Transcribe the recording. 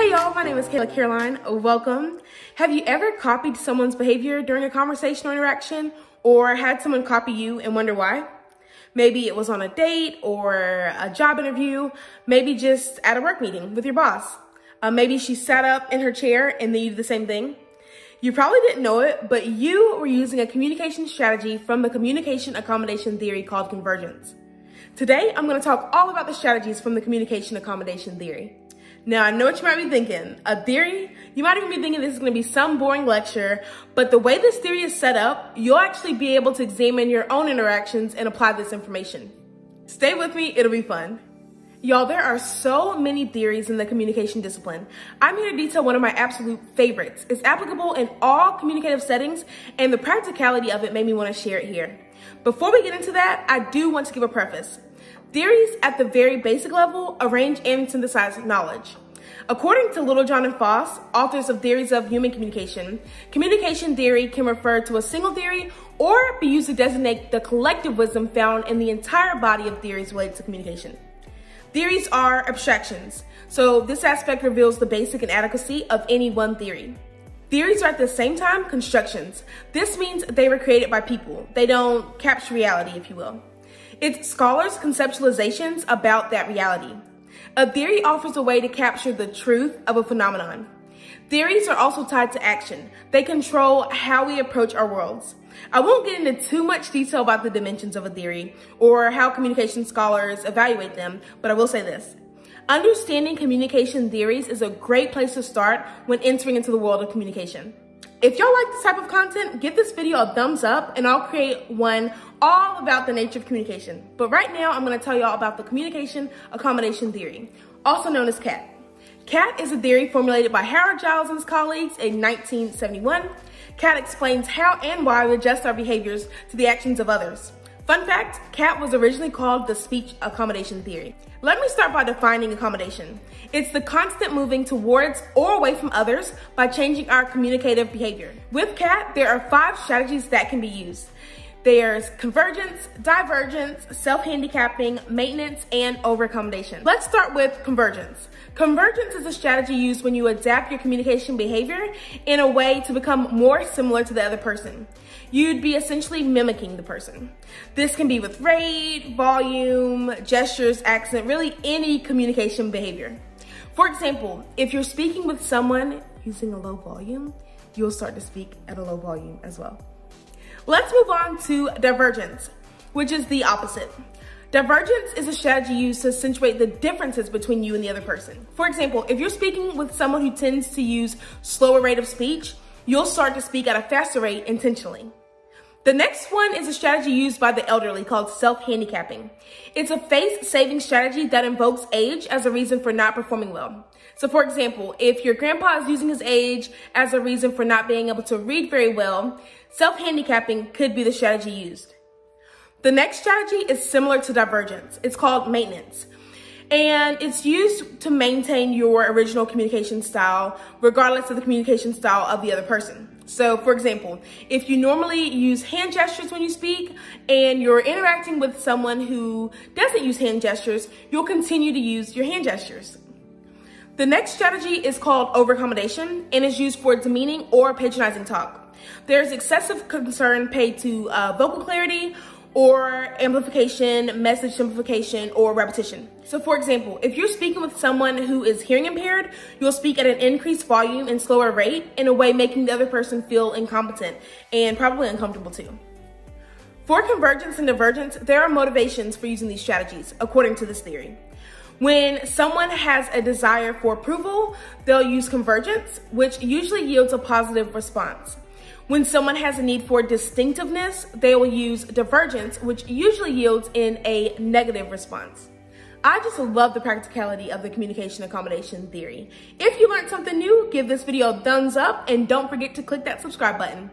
Hey y'all, my name is Kayla Caroline. Welcome. Have you ever copied someone's behavior during a conversation or interaction, or had someone copy you and wonder why? Maybe it was on a date or a job interview, maybe just at a work meeting with your boss. Maybe she sat up in her chair and then you did the same thing. You probably didn't know it, but you were using a communication strategy from the Communication Accommodation Theory called Convergence. Today, I'm going to talk all about the strategies from the Communication Accommodation Theory. Now, I know what you might be thinking. A theory? You might even be thinking this is going to be some boring lecture, but the way this theory is set up, you'll actually be able to examine your own interactions and apply this information. Stay with me, it'll be fun. Y'all, there are so many theories in the communication discipline. I'm here to detail one of my absolute favorites. It's applicable in all communicative settings, and the practicality of it made me want to share it here. Before we get into that, I do want to give a preface. Theories at the very basic level arrange and synthesize knowledge. According to Littlejohn and Foss, authors of Theories of Human Communication, communication theory can refer to a single theory or be used to designate the collective wisdom found in the entire body of theories related to communication. Theories are abstractions, so this aspect reveals the basic inadequacy of any one theory. Theories are at the same time constructions. This means they were created by people. They don't capture reality, if you will. It's scholars' conceptualizations about that reality. A theory offers a way to capture the truth of a phenomenon. Theories are also tied to action. They control how we approach our worlds. I won't get into too much detail about the dimensions of a theory or how communication scholars evaluate them, but I will say this. Understanding communication theories is a great place to start when entering into the world of communication. If y'all like this type of content, give this video a thumbs up and I'll create one all about the nature of communication. But right now, I'm going to tell y'all about the Communication Accommodation Theory, also known as CAT. CAT is a theory formulated by Howard Giles and his colleagues in 1971. CAT explains how and why we adjust our behaviors to the actions of others. Fun fact, CAT was originally called the Speech Accommodation Theory. Let me start by defining accommodation. It's the constant moving towards or away from others by changing our communicative behavior. With CAT, there are 5 strategies that can be used. There's convergence, divergence, self-handicapping, maintenance, and over-accommodation. Let's start with convergence. Convergence is a strategy used when you adapt your communication behavior in a way to become more similar to the other person. You'd be essentially mimicking the person. This can be with rate, volume, gestures, accent, really any communication behavior. For example, if you're speaking with someone using a low volume, you'll start to speak at a low volume as well. Let's move on to divergence, which is the opposite. Divergence is a strategy used to accentuate the differences between you and the other person. For example, if you're speaking with someone who tends to use slower rate of speech, you'll start to speak at a faster rate intentionally. The next one is a strategy used by the elderly called self-handicapping. It's a face-saving strategy that invokes age as a reason for not performing well. So for example, if your grandpa is using his age as a reason for not being able to read very well, self-handicapping could be the strategy used. The next strategy is similar to divergence. It's called maintenance. And it's used to maintain your original communication style, regardless of the communication style of the other person. So for example, if you normally use hand gestures when you speak and you're interacting with someone who doesn't use hand gestures, you'll continue to use your hand gestures. The next strategy is called over-accommodation and is used for demeaning or patronizing talk. There's excessive concern paid to vocal clarity or amplification, message simplification, or repetition. So for example, if you're speaking with someone who is hearing impaired, you'll speak at an increased volume and slower rate in a way making the other person feel incompetent and probably uncomfortable too. For convergence and divergence, there are motivations for using these strategies, according to this theory. When someone has a desire for approval, they'll use convergence, which usually yields a positive response. When someone has a need for distinctiveness, they will use divergence, which usually yields in a negative response. I just love the practicality of the communication accommodation theory. If you learned something new, give this video a thumbs up and don't forget to click that subscribe button.